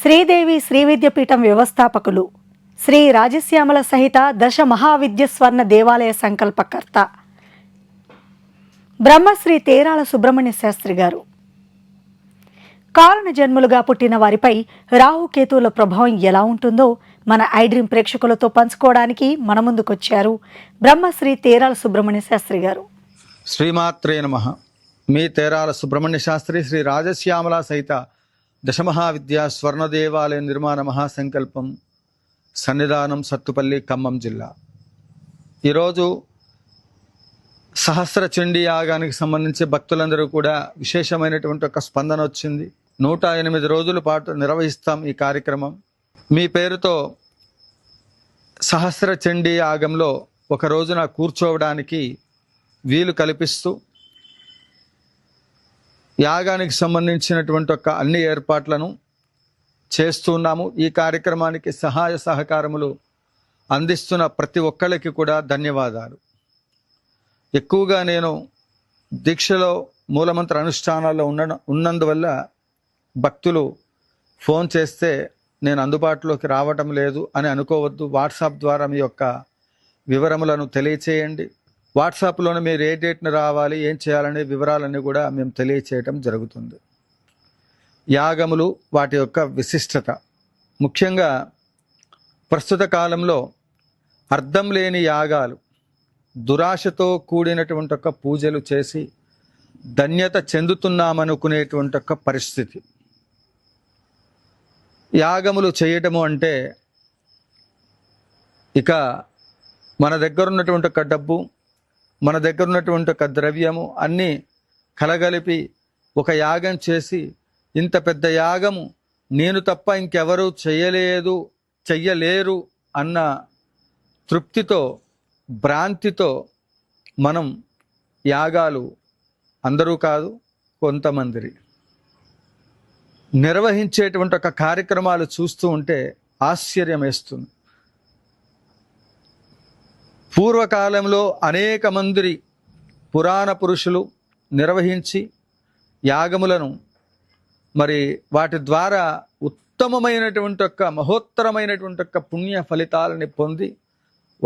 శ్రీదేవి శ్రీవిద్యపీఠం వ్యవస్థాపకులు శ్రీ రాజశ్యామల సహిత దశ మహావిద్యస్వర్ణ దేవాలయ సంకల్పకర్త బ్రహ్మశ్రీ తేరాల సుబ్రహ్మణ్య శాస్త్రి గారు కారణ జన్ములుగా పుట్టిన వారిపై రాహుకేతువుల ప్రభావం ఎలా ఉంటుందో మన ఐడ్రీమ్ ప్రేక్షకులతో పంచుకోవడానికి మన ముందుకొచ్చారు బ్రహ్మశ్రీ తేరాల సుబ్రహ్మణ్య శాస్త్రి గారు. శ్రీమాత్రే నమః. మీ తేరాల సుబ్రహ్మణ్య శాస్త్రి శ్రీ రాజశ్యామల సహిత దశమహావిద్యా స్వర్ణ దేవాలయ నిర్మాణ మహాసంకల్పం సన్నిధానం సత్తుపల్లి ఖమ్మం జిల్లా. ఈరోజు సహస్ర చండీ యాగానికి సంబంధించి భక్తులందరూ కూడా విశేషమైనటువంటి ఒక స్పందన వచ్చింది. 108 రోజుల పాటు నిర్వహిస్తాం ఈ కార్యక్రమం. మీ పేరుతో సహస్ర చండీ యాగంలో ఒక రోజున కూర్చోవడానికి వీలు కల్పిస్తూ యాగానికి సంబంధించినటువంటి ఒక అన్ని ఏర్పాట్లను చేస్తున్నాము. ఈ కార్యక్రమానికి సహాయ సహకారములు అందిస్తున్న ప్రతి ఒక్కరికి కూడా ధన్యవాదాలు. ఎక్కువగా నేను దీక్షలో మూలమంత్ర అనుష్ఠానాల్లో ఉన్నందువల్ల భక్తులు ఫోన్ చేస్తే నేను అందుబాటులోకి రావటం లేదు అని అనుకోవద్దు. వాట్సాప్ ద్వారా మీ యొక్క వివరములను తెలియచేయండి. వాట్సాప్లోనే మీరు ఏ డేట్ని రావాలి, ఏం చేయాలనే వివరాలన్నీ కూడా మేము తెలియచేయటం జరుగుతుంది. యాగములు వాటి యొక్క విశిష్టత, ముఖ్యంగా ప్రస్తుత కాలంలో అర్థం లేని యాగాలు, దురాశతో కూడినటువంటి ఒక పూజలు చేసి ధన్యత చెందుతున్నామనుకునేటువంటి ఒక పరిస్థితి. యాగములు చేయటము అంటే ఇక మన దగ్గర ఉన్నటువంటి ఒక డబ్బు, మన దగ్గర ఉన్నటువంటి ఒక ద్రవ్యము అన్నీ కలగలిపి ఒక యాగం చేసి ఇంత పెద్ద యాగము నేను తప్ప ఇంకెవరూ చెయ్యలేరు అన్న తృప్తితో, భ్రాంతితో మనం యాగాలు అందరూ కాదు కొంతమంది నిర్వహించేటువంటి ఒక కార్యక్రమాలు చూస్తూ ఉంటే ఆశ్చర్యం వేస్తుంది. పూర్వకాలంలో అనేక మంది పురాణ పురుషులు నిర్వహించి యాగములను మరి వాటి ద్వారా ఉత్తమమైనటువంటి ఒక మహోత్తరమైనటువంటి ఒక పుణ్య ఫలితాలని పొంది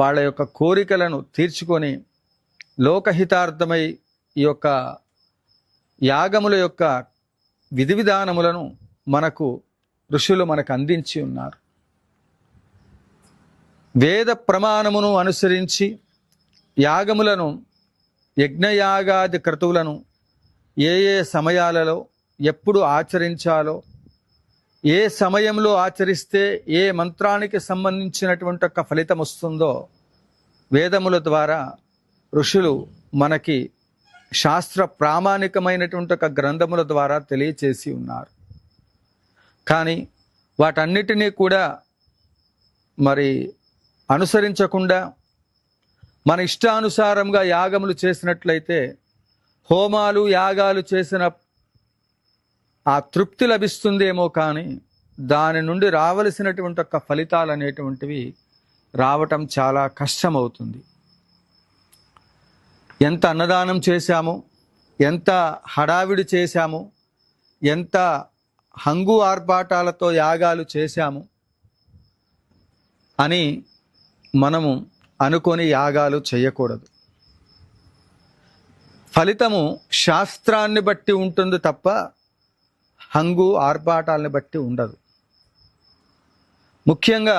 వాళ్ళ యొక్క కోరికలను తీర్చుకొని లోకహితార్థమై ఈ యొక్క యాగముల యొక్క విధి విధానములను ఋషులు మనకు అందించి ఉన్నారు. వేద ప్రమాణమును అనుసరించి యాగములను, యజ్ఞయాగాది క్రతువులను ఏ సమయాలలో ఎప్పుడు ఆచరించాలో, ఏ సమయంలో ఆచరిస్తే ఏ మంత్రానికి సంబంధించినటువంటి ఒక ఫలితం వస్తుందో వేదముల ద్వారా ఋషులు మనకి శాస్త్ర ప్రామాణికమైనటువంటి ఒక గ్రంథముల ద్వారా తెలియచేసి ఉన్నారు. కానీ వాటన్నిటినీ కూడా మరి అనుసరించకుండా మన ఇష్టానుసారంగా యాగములు చేసినట్లయితే, హోమాలు యాగాలు చేసిన ఆ తృప్తి లభిస్తుందేమో కానీ దాని నుండి రావలసినటువంటి ఒక ఫలితాలు అనేటువంటివి రావటం చాలా కష్టమవుతుంది. ఎంత అన్నదానం చేశామో, ఎంత హడావిడి చేశామో, ఎంత హంగు ఆర్భాటాలతో యాగాలు చేశాము అని మనము అనుకొని యాగాలు చేయకూడదు. ఫలితము శాస్త్రాన్ని బట్టి ఉంటుంది తప్ప హంగు ఆర్భాటాలని బట్టి ఉండదు. ముఖ్యంగా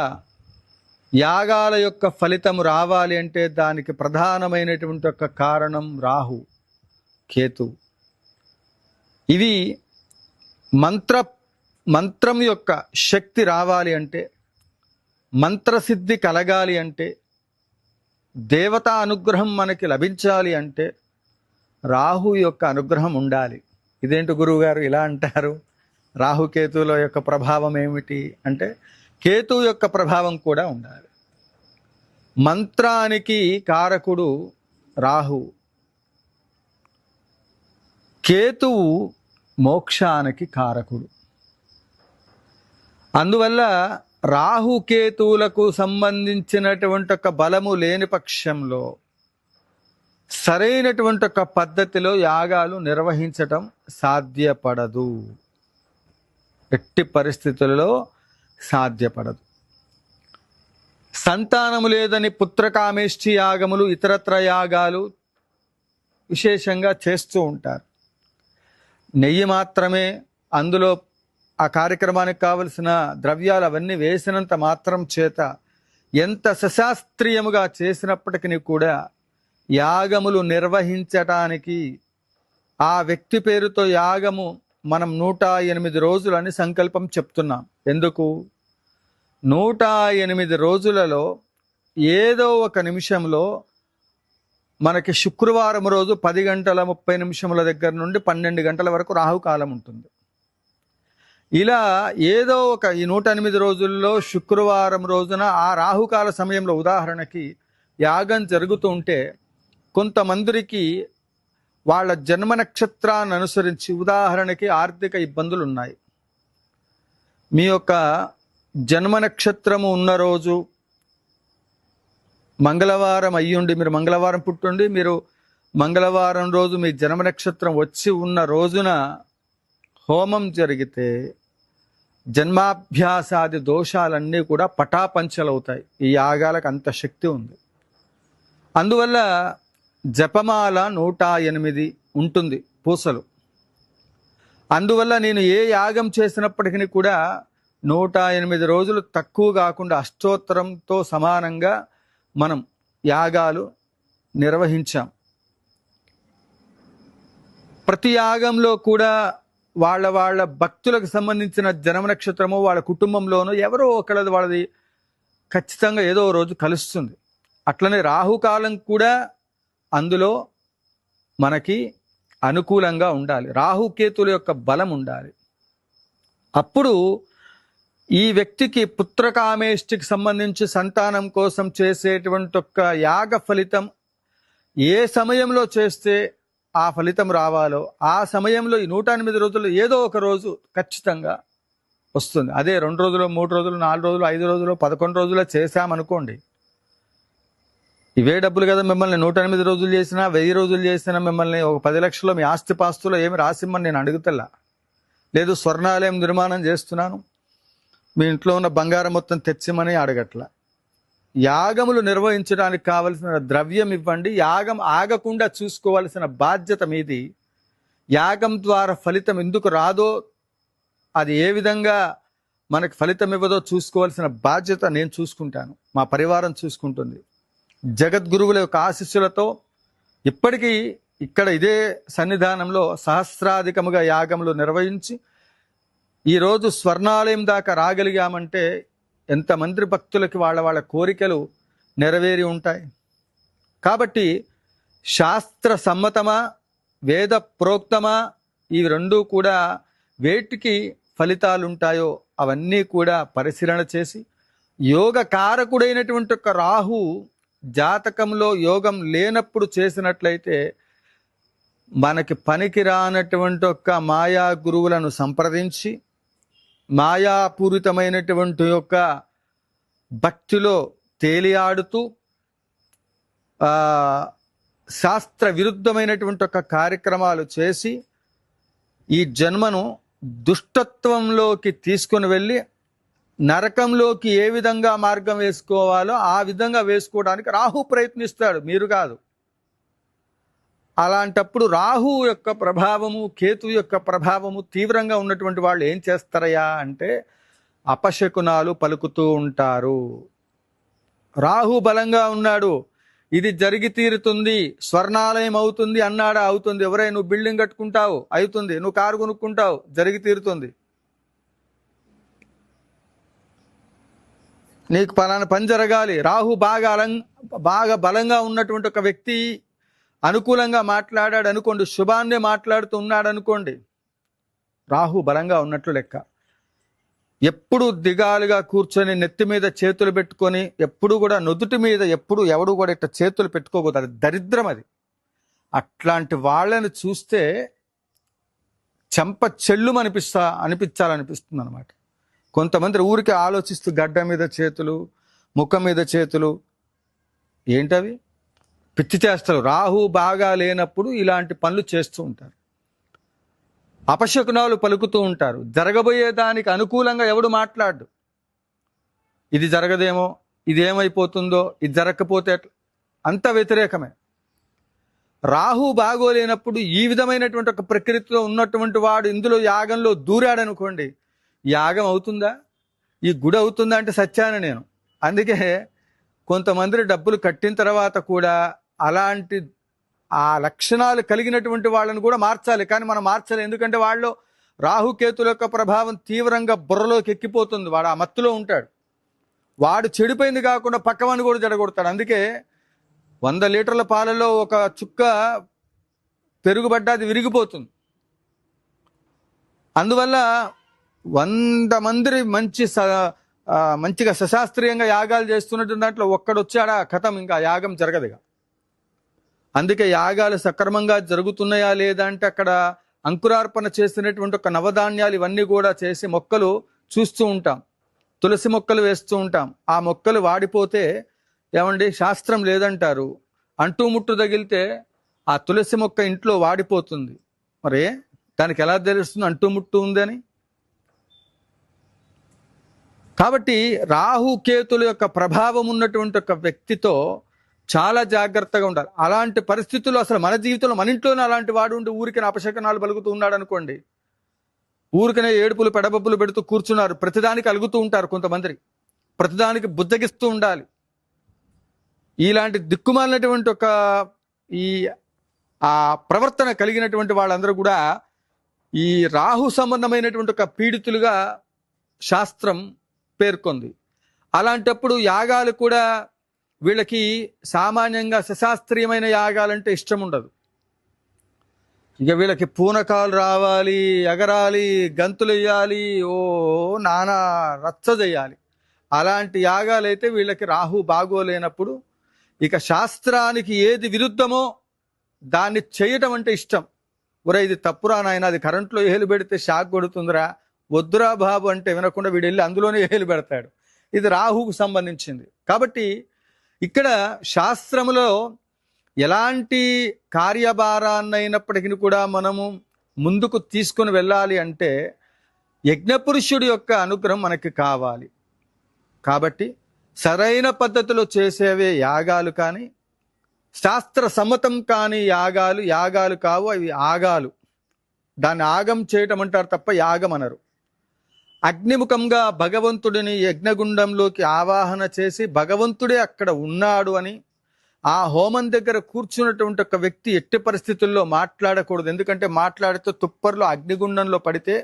యాగాల యొక్క ఫలితము రావాలి అంటే దానికి ప్రధానమైనటువంటి ఒక కారణం రాహు, కేతు. ఇవి మంత్రం యొక్క శక్తి రావాలి అంటే, మంత్రసిద్ధి కలగాలి అంటే, దేవతా అనుగ్రహం మనకి లభించాలి అంటే రాహు యొక్క అనుగ్రహం ఉండాలి. ఇదేంటి గురువుగారు ఇలా అంటారు? రాహుకేతువుల యొక్క ప్రభావం ఏమిటి అంటే, కేతువు యొక్క ప్రభావం కూడా ఉండాలి. మంత్రానికి కారకుడు రాహు, కేతువు మోక్షానికి కారకుడు. అందువల్ల రాహుకేతువులకు సంబంధించినటువంటి ఒక బలము లేని పక్షంలో సరైనటువంటి ఒక పద్ధతిలో యాగాలు నిర్వహించటం సాధ్యపడదు. ఎట్టి పరిస్థితులలో సాధ్యపడదు. సంతానము లేదని పుత్రకామేష్టి యాగములు, ఇతరత్ర యాగాలు విశేషంగా చేస్తూ ఉంటారు. నెయ్యి మాత్రమే, అందులో ఆ కార్యక్రమానికి కావలసిన ద్రవ్యాలు అవన్నీ వేసినంత మాత్రం చేత ఎంత సశాస్త్రీయముగా చేసినప్పటికీ కూడా యాగములు నిర్వహించటానికి ఆ వ్యక్తి పేరుతో యాగము మనం 108 రోజులని సంకల్పం చెప్తున్నాం. ఎందుకు? 108 రోజులలో ఏదో ఒక నిమిషంలో మనకి శుక్రవారం రోజు 10 గంటల 30 నిమిషముల దగ్గర నుండి 12 గంటల వరకు రాహుకాలం ఉంటుంది. ఇలా ఏదో ఒక ఈ 108 రోజుల్లో శుక్రవారం రోజున ఆ రాహుకాల సమయంలో ఉదాహరణకి యాగం జరుగుతూ ఉంటే కొంతమందికి వాళ్ళ జన్మ నక్షత్రాన్ని అనుసరించి ఉదాహరణకి ఆర్థిక ఇబ్బందులు ఉన్నాయి. మీ యొక్క జన్మ నక్షత్రము ఉన్న రోజు మంగళవారం అయ్యుండి, మీరు మంగళవారం పుట్టుండి, మీరు మంగళవారం రోజు మీ జన్మ నక్షత్రం వచ్చి ఉన్న రోజున హోమం జరిగితే జన్మాభ్యాసాది దోషాలన్నీ కూడా పటాపంచలవుతాయి. ఈ యాగాలకు అంత శక్తి ఉంది. అందువల్ల జపమాల 108 ఉంటుంది పూసలు. అందువల్ల నేను ఏ యాగం చేసినప్పటికీ కూడా 108 రోజులు తక్కువ కాకుండా అష్టోత్తరంతో సమానంగా మనం యాగాలు నిర్వహించాం. ప్రతి యాగంలో కూడా వాళ్ళ భక్తులకు సంబంధించిన జన్మ నక్షత్రము వాళ్ళ కుటుంబంలోనూ ఎవరో ఒకళ్ళది వాళ్ళది ఖచ్చితంగా ఏదో రోజు కలుస్తుంది. అట్లనే రాహుకాలం కూడా అందులో మనకి అనుకూలంగా ఉండాలి. రాహుకేతుల యొక్క బలం ఉండాలి. అప్పుడు ఈ వ్యక్తికి పుత్రకామేష్టికి సంబంధించి సంతానం కోసం చేసేటువంటి ఒక యాగ ఫలితం ఏ సమయంలో చేస్తే ఆ ఫలితం రావాలో ఆ సమయంలో ఈ 108 రోజుల్లో ఏదో ఒక రోజు ఖచ్చితంగా వస్తుంది. అదే 2 రోజులు, 3 రోజులు, 4 రోజులు, 5 రోజులు, 11 రోజులు చేశామనుకోండి, ఇవే డబ్బులు కదా. మిమ్మల్ని 108 రోజులు చేసినా, 1000 రోజులు చేసినా, మిమ్మల్ని ఒక 10 లక్షలు మీ ఆస్తిపాస్తులో ఏమి రాసిమ్మని నేను అడుగుతలా. లేదు స్వర్ణాలయం నిర్మాణం చేస్తున్నాను, మీ ఇంట్లో ఉన్న బంగారం మొత్తం తెచ్చిమని అడగట్ల. యాగములు నిర్వహించడానికి కావలసిన ద్రవ్యం ఇవ్వండి. యాగం ఆగకుండా చూసుకోవాల్సిన బాధ్యత మీది. యాగం ద్వారా ఫలితం ఎందుకు రాదో, అది ఏ విధంగా మనకు ఫలితం ఇవ్వదో చూసుకోవాల్సిన బాధ్యత నేను చూసుకుంటాను, మా పరివారం చూసుకుంటుంది. జగద్గురువుల యొక్క ఆశీస్సులతో ఇప్పటికీ ఇక్కడ ఇదే సన్నిధానంలో సహస్రాధికముగా యాగములు నిర్వహించి ఈరోజు స్వర్ణాలయం దాకా రాగలిగామంటే ఎంతమంది భక్తులకి వాళ్ళ కోరికలు నెరవేరి ఉంటాయి. కాబట్టి శాస్త్ర సమ్మతమా, వేద ప్రోక్తమా, ఈ రెండూ కూడా వేటికి ఫలితాలు ఉంటాయో అవన్నీ కూడా పరిశీలన చేసి యోగ కారకుడైనటువంటి ఒక రాహు జాతకంలో యోగం లేనప్పుడు చేసినట్లయితే మనకి పనికి రానటువంటి ఒక మాయా గురువులను సంప్రదించి మాయాపూరితమైనటువంటి యొక్క భక్తిలో తేలియాడుతూ శాస్త్ర విరుద్ధమైనటువంటి ఒక కార్యక్రమాలు చేసి ఈ జన్మను దుష్టత్వంలోకి తీసుకొని వెళ్ళి నరకంలోకి ఏ విధంగా మార్గం వేసుకోవాలో ఆ విధంగా వేసుకోవడానికి రాహు ప్రయత్నిస్తాడు, మీరు కాదు. అలాంటప్పుడు రాహు యొక్క ప్రభావము, కేతు యొక్క ప్రభావము తీవ్రంగా ఉన్నటువంటి వాళ్ళు ఏం చేస్తారయ్యా అంటే అపశకునాలు పలుకుతూ ఉంటారు. రాహు బలంగా ఉన్నాడు, ఇది జరిగి తీరుతుంది, స్వర్ణాలయం అవుతుంది అన్నాడా, అవుతుంది. ఎవరైనా నువ్వు బిల్డింగ్ కట్టుకుంటావు, అవుతుంది. నువ్వు కారు కొనుక్కుంటావు, జరిగి తీరుతుంది. నీకు పలానా పని జరగాలి. రాహు బాగా బలంగా ఉన్నటువంటి ఒక వ్యక్తి అనుకూలంగా మాట్లాడాడు అనుకోండి, శుభాన్నే మాట్లాడుతూ ఉన్నాడు అనుకోండి, రాహు బలంగా ఉన్నట్లు లెక్క. ఎప్పుడు దిగాలుగా కూర్చొని నెత్తి మీద చేతులు పెట్టుకొని ఎప్పుడు కూడా నుదుటి మీద ఎప్పుడు ఎవడు కూడా ఇట్లా చేతులు పెట్టుకోకూడదు, అది దరిద్రం. అది అట్లాంటి వాళ్ళని చూస్తే చెంప చెల్లు అనిపించాలనిపిస్తుంది అనమాట. కొంతమంది ఊరికి ఆలోచిస్తూ గడ్డ మీద చేతులు, ముఖం మీద చేతులు, ఏంటవి పిచ్చి చేస్తారు. రాహు బాగా లేనప్పుడు ఇలాంటి పనులు చేస్తూ ఉంటారు. అపశకునాలు పలుకుతూ ఉంటారు. జరగబోయే దానికి అనుకూలంగా ఎవడు మాట్లాడు. ఇది జరగదేమో, ఇది ఏమైపోతుందో, ఇది జరగకపోతే అంత వ్యతిరేకమే. రాహు బాగోలేనప్పుడు ఈ విధమైనటువంటి ఒక ప్రకృతిలో ఉన్నటువంటి వాడు ఇందులో యాగంలో దూరాడనుకోండి, యాగం అవుతుందా, ఈ గుడి అవుతుందా అంటే సత్యాన్ని నేను. అందుకే కొంతమంది డబ్బులు కట్టిన తర్వాత కూడా అలాంటి ఆ లక్షణాలు కలిగినటువంటి వాళ్ళని కూడా మార్చాలి, కానీ మనం మార్చాలి. ఎందుకంటే వాళ్ళు రాహుకేతుల యొక్క ప్రభావం తీవ్రంగా బుర్రలోకి ఎక్కిపోతుంది. వాడు ఆ మత్తులో ఉంటాడు. వాడు చెడిపోయింది కాకుండా పక్కవాడిని కూడా చెడగొడతాడు. అందుకే 100 లీటర్ల పాలలో ఒక చుక్క పెరుగుబడ్డ అది విరిగిపోతుంది. అందువల్ల 100 మంది మంచిగా సశాస్త్రీయంగా యాగాలు చేస్తున్నటువంటి దాంట్లో ఒక్కడొచ్చాడా కథం, ఇంకా యాగం జరగదుగా. అందుకే యాగాలు సక్రమంగా జరుగుతున్నాయా లేదా అంటే అక్కడ అంకురార్పణ చేసినటువంటి ఒక నవధాన్యాలు ఇవన్నీ కూడా చేసి మొక్కలు చూస్తూ ఉంటాం. తులసి మొక్కలు వేస్తూ ఉంటాం. ఆ మొక్కలు వాడిపోతే ఏమండి శాస్త్రం లేదంటారు. అంటూ ముట్టు తగిలితే ఆ తులసి మొక్క ఇంట్లో వాడిపోతుంది. మరి దానికి ఎలా తెలుస్తుంది అంటూ ముట్టు ఉందని? కాబట్టి రాహుకేతుల యొక్క ప్రభావం ఉన్నటువంటి ఒక వ్యక్తితో చాలా జాగ్రత్తగా ఉండాలి. అలాంటి పరిస్థితుల్లో అసలు మన జీవితంలో మన ఇంట్లోనే అలాంటి వాడు ఉండి ఊరికనే అపశకనాలు పలుకుతూ ఉన్నాడు అనుకోండి, ఊరికనే ఏడుపులు పెడబప్పులు పెడుతూ కూర్చున్నారు, ప్రతిదానికి అలుగుతూ ఉంటారు కొంతమంది, ప్రతిదానికి బుజ్జగిస్తూ ఉండాలి. ఇలాంటి దిక్కుమాలినటువంటి ఒక ఆ ప్రవర్తన కలిగినటువంటి వాళ్ళందరూ కూడా ఈ రాహు సంబంధమైనటువంటి ఒక పీడితులుగా శాస్త్రం పేర్కొంది. అలాంటప్పుడు యాగాలు కూడా వీళ్ళకి సామాన్యంగా సశాస్త్రీయమైన యాగాలంటే ఇష్టం ఉండదు. ఇక వీళ్ళకి పూనకాలు రావాలి, ఎగరాలి, గంతులు వేయాలి, ఓ నానా రచ్చ చేయాలి. అలాంటి యాగాలైతే వీళ్ళకి రాహు బాగోలేనప్పుడు ఇక శాస్త్రానికి ఏది విరుద్ధమో దాన్ని చేయటం అంటే ఇష్టం. ఒరే ఇది తప్పురా నాయన, అది కరెంట్లో ఏలు పెడితే షాక్ కొడుతుందిరా, వద్దురా బాబు అంటే వినకుండా వీడు వెళ్ళి అందులోనే ఏలు పెడతాడు. ఇది రాహుకు సంబంధించింది. కాబట్టి ఇక్కడ శాస్త్రములో ఎలాంటి కార్యభారాన్నైనప్పటికీ కూడా మనము ముందుకు తీసుకుని వెళ్ళాలి అంటే యజ్ఞపురుషుడి యొక్క అనుగ్రహం మనకి కావాలి. కాబట్టి సరైన పద్ధతిలో చేసేవే యాగాలు, కానీ శాస్త్ర సమ్మతం కాని యాగాలు కావు, అవి ఆగాలు. దాన్ని ఆగం చేయటం అంటారు తప్ప యాగం అనరు. అగ్నిముఖంగా భగవంతుడిని యజ్ఞగుండంలోకి ఆవాహన చేసి భగవంతుడే అక్కడ ఉన్నాడు అని ఆ హోమం దగ్గర కూర్చున్నటువంటి ఒక వ్యక్తి ఎట్టి పరిస్థితుల్లో మాట్లాడకూడదు. ఎందుకంటే మాట్లాడితే తుప్పర్లో అగ్నిగుండంలో పడితే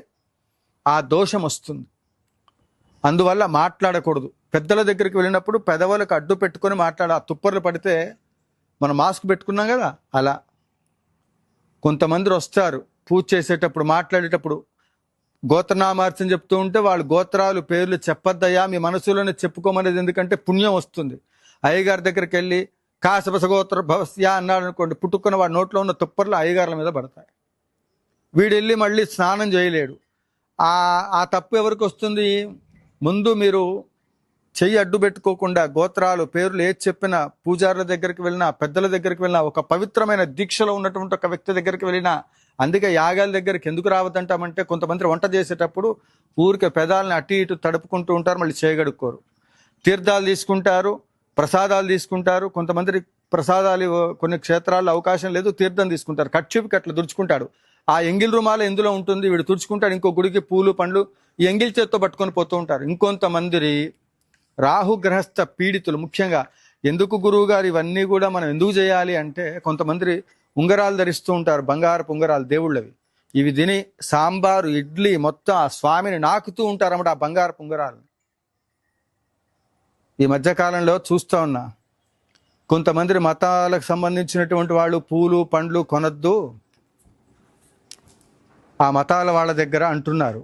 ఆ దోషం వస్తుంది. అందువల్ల మాట్లాడకూడదు. పెద్దల దగ్గరికి వెళ్ళినప్పుడు పెదవులకు అడ్డు పెట్టుకొని ఆ తుప్పర్లు పడితే మనం మాస్క్ పెట్టుకున్నాం కదా, అలా కొంతమంది వస్తారు పూజ చేసేటప్పుడు మాట్లాడేటప్పుడు గోత్రనామార్చన చెప్తూ ఉంటే వాళ్ళు గోత్రాలు పేర్లు చెప్పొద్దయ్యా, మీ మనసులోనే చెప్పుకోమనేది. ఎందుకంటే పుణ్యం వస్తుంది. అయ్యగారి దగ్గరికి వెళ్ళి కాశపస గోత్ర భవస్యా అన్నాడు అనుకోండి, పుట్టుకున్న వాడి నోట్లో ఉన్న తుప్పర్లు అయ్యగారుల మీద పడతాయి. వీడు వెళ్ళి మళ్ళీ స్నానం చేయలేడు. ఆ తప్పు ఎవరికి వస్తుంది? ముందు మీరు చెయ్యి అడ్డు పెట్టుకోకుండా గోత్రాలు పేర్లు ఏది చెప్పినా, పూజారుల దగ్గరికి వెళ్ళినా, పెద్దల దగ్గరికి వెళ్ళినా, ఒక పవిత్రమైన దీక్షలో ఉన్నటువంటి ఒక వ్యక్తి దగ్గరికి వెళ్ళినా. అందుకే యాగాల దగ్గరికి ఎందుకు రావద్దంటామంటే కొంతమంది వంట చేసేటప్పుడు ఊరికే పెదాలని అటు ఇటు తడుపుకుంటూ ఉంటారు, మళ్ళీ చేయగడుక్కోరు. తీర్థాలు తీసుకుంటారు, ప్రసాదాలు తీసుకుంటారు. కొంతమంది ప్రసాదాలు కొన్ని క్షేత్రాల్లో అవకాశం లేదు, తీర్థం తీసుకుంటారు. కట్చిపికి అట్లా దుడుచుకుంటాడు. ఆ ఎంగిల్ రుమాల ఎందులో ఉంటుంది, వీడు తుడుచుకుంటాడు. ఇంకో గుడికి పూలు పండ్లు ఈ ఎంగిల్ చేత్తో పట్టుకొని పోతూ ఉంటారు. ఇంకొంతమంది రాహుగ్రహస్థ పీడితులు ముఖ్యంగా ఎందుకు గురువు గారు ఇవన్నీ కూడా మనం ఎందుకు చేయాలి అంటే, కొంతమంది ఉంగరాలు ధరిస్తూ ఉంటారు, బంగారపు ఉంగరాలు దేవుళ్ళవి. ఇవి తిని సాంబారు ఇడ్లీ మొత్తం ఆ స్వామిని నాకుతూ ఉంటారన్నమాట ఆ బంగారపు ఉంగరాలు. ఈ మధ్యకాలంలో చూస్తూ ఉన్నా కొంతమంది మతాలకు సంబంధించినటువంటి వాళ్ళు పూలు పండ్లు కొనద్దు ఆ మతాల వాళ్ళ దగ్గర అంటున్నారు.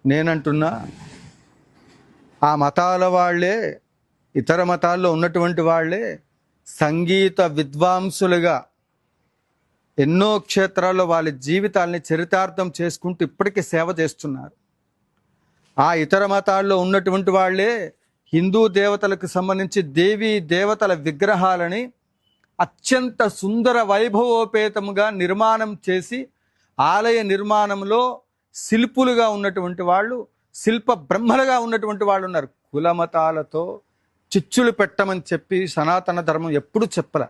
నేనంటున్నా, ఆ మతాల వాళ్ళే, ఇతర మతాల్లో ఉన్నటువంటి వాళ్ళే సంగీత విద్వాంసులుగా ఎన్నో క్షేత్రాల్లో వాళ్ళ జీవితాలని చరితార్థం చేసుకుంటూ ఇప్పటికీ సేవ చేస్తున్నారు. ఆ ఇతర మతాల్లో ఉన్నటువంటి వాళ్ళే హిందూ దేవతలకు సంబంధించి దేవీ దేవతల విగ్రహాలని అత్యంత సుందర వైభవోపేతముగా నిర్మాణం చేసి ఆలయ నిర్మాణంలో శిల్పులుగా ఉన్నటువంటి వాళ్ళు, శిల్ప బ్రహ్మలుగా ఉన్నటువంటి వాళ్ళు ఉన్నారు. కులమతాలతో చిచ్చులు పెట్టమని చెప్పి సనాతన ధర్మం ఎప్పుడు చెప్పల.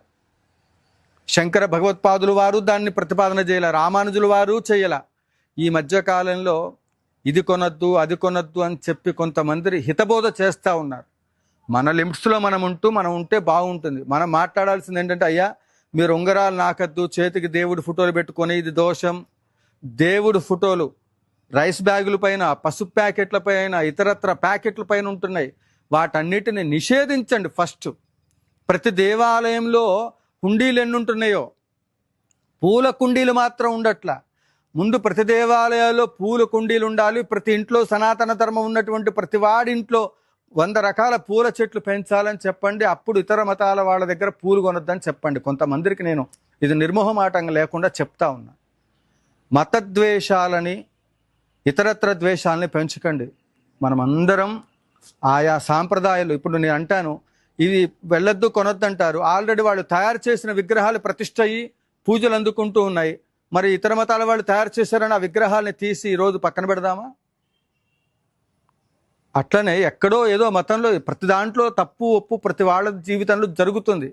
శంకర భగవత్పాదులు వారు దాన్ని ప్రతిపాదన చేయలే, రామానుజులు వారు చేయల. ఈ మధ్యకాలంలో ఇది కొనద్దు అది కొనద్దు అని చెప్పి కొంతమంది హితబోధ చేస్తూ ఉన్నారు. మన లిమిట్స్లో మనం ఉంటే బాగుంటుంది. మనం మాట్లాడాల్సింది ఏంటంటే, అయ్యా మీరు ఉంగరాలు నాకద్దు, చేతికి దేవుడి ఫోటోలు పెట్టుకొని ఇది దోషం. దేవుడి ఫోటోలు రైస్ బ్యాగుల పైన, పసుపు ప్యాకెట్ల పైన, ఇతరత్ర ప్యాకెట్ల పైన ఉంటున్నాయి. వాటన్నిటిని నిషేధించండి. ఫస్ట్ ప్రతి దేవాలయంలో కుండీలు ఎన్ని ఉంటున్నాయో, పూల కుండీలు మాత్రం ఉండట్లా. ముందు ప్రతి దేవాలయాల్లో పూల కుండీలు ఉండాలి. ప్రతి ఇంట్లో సనాతన ధర్మం ఉన్నటువంటి ప్రతి వాడింట్లో 100 రకాల పూల చెట్లు పెంచాలని చెప్పండి. అప్పుడు ఇతర మతాల వాళ్ళ దగ్గర పూలు కొనొద్దని చెప్పండి. కొంతమందికి నేను ఇది నిర్మోహమాటంగా లేకుండా చెప్తా ఉన్నా. మతద్వేషాలని, ఇతరత్ర ద్వేషాలని పెంచకండి. మనం అందరం ఆయా సాంప్రదాయాలు, ఇప్పుడు నేను అంటాను ఇది వెళ్ళొద్దు కొనొద్దు అంటారు. ఆల్రెడీ వాళ్ళు తయారు చేసిన విగ్రహాలు ప్రతిష్ఠ అయ్యి పూజలు అందుకుంటూ ఉన్నాయి. మరి ఇతర మతాల వాళ్ళు తయారు చేశారని ఆ విగ్రహాలని తీసి ఈరోజు పక్కన పెడదామా? అట్లనే ఎక్కడో ఏదో మతంలో ప్రతి దాంట్లో తప్పు ఒప్పు ప్రతి వాళ్ళ జీవితంలో జరుగుతుంది.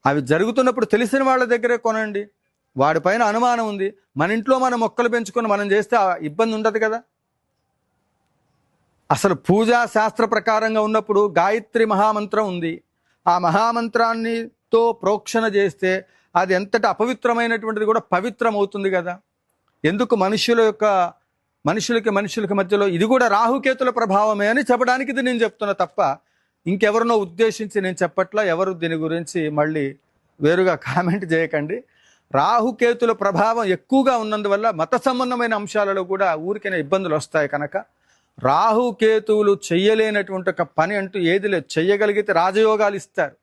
అవి జరుగుతున్నప్పుడు తెలిసిన వాళ్ళ దగ్గరే కొనండి. వాడిపైన అనుమానం ఉంది, మన ఇంట్లో మనం మొక్కలు పెంచుకొని మనం చేస్తే ఇబ్బంది ఉండదు కదా. అసలు పూజా శాస్త్ర ప్రకారంగా ఉన్నప్పుడు గాయత్రి మహామంత్రం ఉంది. ఆ మహామంత్రాన్నితో ప్రోక్షణ చేస్తే అది ఎంతటి అపవిత్రమైనటువంటిది కూడా పవిత్రం అవుతుంది కదా. ఎందుకు మనుషులకి మధ్యలో ఇది కూడా రాహుకేతుల ప్రభావమే అని చెప్పడానికి ఇది నేను చెప్తున్నా తప్ప ఇంకెవరినో ఉద్దేశించి నేను చెప్పట్లా. ఎవరు దీని గురించి మళ్ళీ వేరుగా కామెంట్ చేయకండి. రాహుకేతుల ప్రభావం ఎక్కువగా ఉన్నందువల్ల మత సంబంధమైన అంశాలలో కూడా ఊరికైనా ఇబ్బందులు వస్తాయి. కనుక రాహుకేతువులు చెయ్యలేనటువంటి ఒక పని అంటూ ఏది లేదు. చెయ్యగలిగితే రాజయోగాలు ఇస్తారు,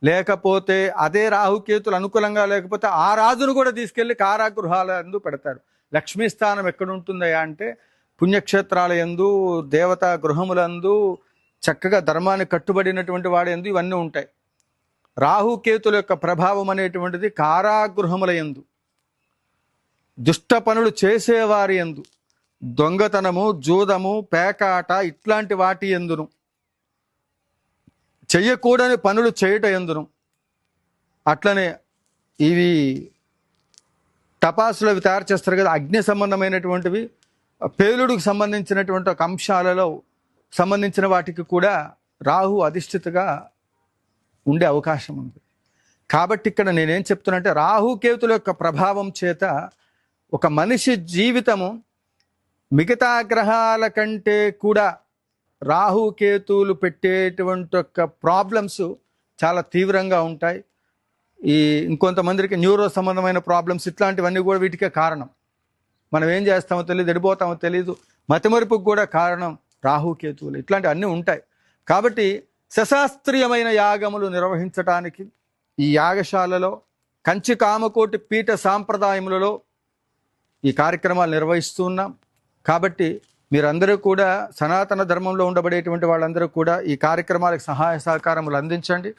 లేకపోతే అదే రాహుకేతులు అనుకూలంగా లేకపోతే ఆ రాజును కూడా తీసుకెళ్లి కారాగృహాల యందు పెడతారు. లక్ష్మీ స్థానం ఎక్కడ ఉంటుందయా అంటే పుణ్యక్షేత్రాల యందు, దేవతా గృహములందు, చక్కగా ధర్మానికి కట్టుబడినటువంటి వాడి యందు ఇవన్నీ ఉంటాయి. రాహుకేతుల యొక్క ప్రభావం అనేటువంటిది కారాగృహముల యందు, దుష్ట పనులు చేసేవారి యందు, దొంగతనము, జూదము, పేకాట ఇట్లాంటి వాటి యందును, చెయ్యకూడని పనులు చేయట యందును, అట్లనే ఇవి టపాసులు అవి తయారు చేస్తారు కదా, అగ్ని సంబంధమైనటువంటివి, పేలుడికి సంబంధించినటువంటి ఒక అంశాలలో సంబంధించిన వాటికి కూడా రాహు అధిష్ఠితగా ఉండే అవకాశం ఉంది. కాబట్టి ఇక్కడ నేనేం చెప్తున్నంటే రాహుకేతుల యొక్క ప్రభావం చేత ఒక మనిషి జీవితము మిగతా గ్రహాల కంటే కూడా రాహుకేతువులు పెట్టేటువంటి ఒక ప్రాబ్లమ్స్ చాలా తీవ్రంగా ఉంటాయి. ఇంకొంతమందికి న్యూరో సంబంధమైన ప్రాబ్లమ్స్ ఇట్లాంటివన్నీ కూడా వీటికే కారణం. మనం ఏం చేస్తామో తెలియదు, ఎడిపోతామో తెలియదు, మతిమరుపుకు కూడా కారణం రాహుకేతువులు. ఇట్లాంటివి అన్నీ ఉంటాయి. కాబట్టి సశాస్త్రీయమైన యాగములు నిర్వహించడానికి ఈ యాగశాలలో కంచి కామకోటి పీఠ సాంప్రదాయములలో ఈ కార్యక్రమాలు నిర్వహిస్తున్నాం. కాబట్టి మీరందరూ కూడా సనాతన ధర్మంలో ఉండబడేటువంటి వాళ్ళందరూ కూడా ఈ కార్యక్రమాలకు సహాయ సహకారములు అందించండి.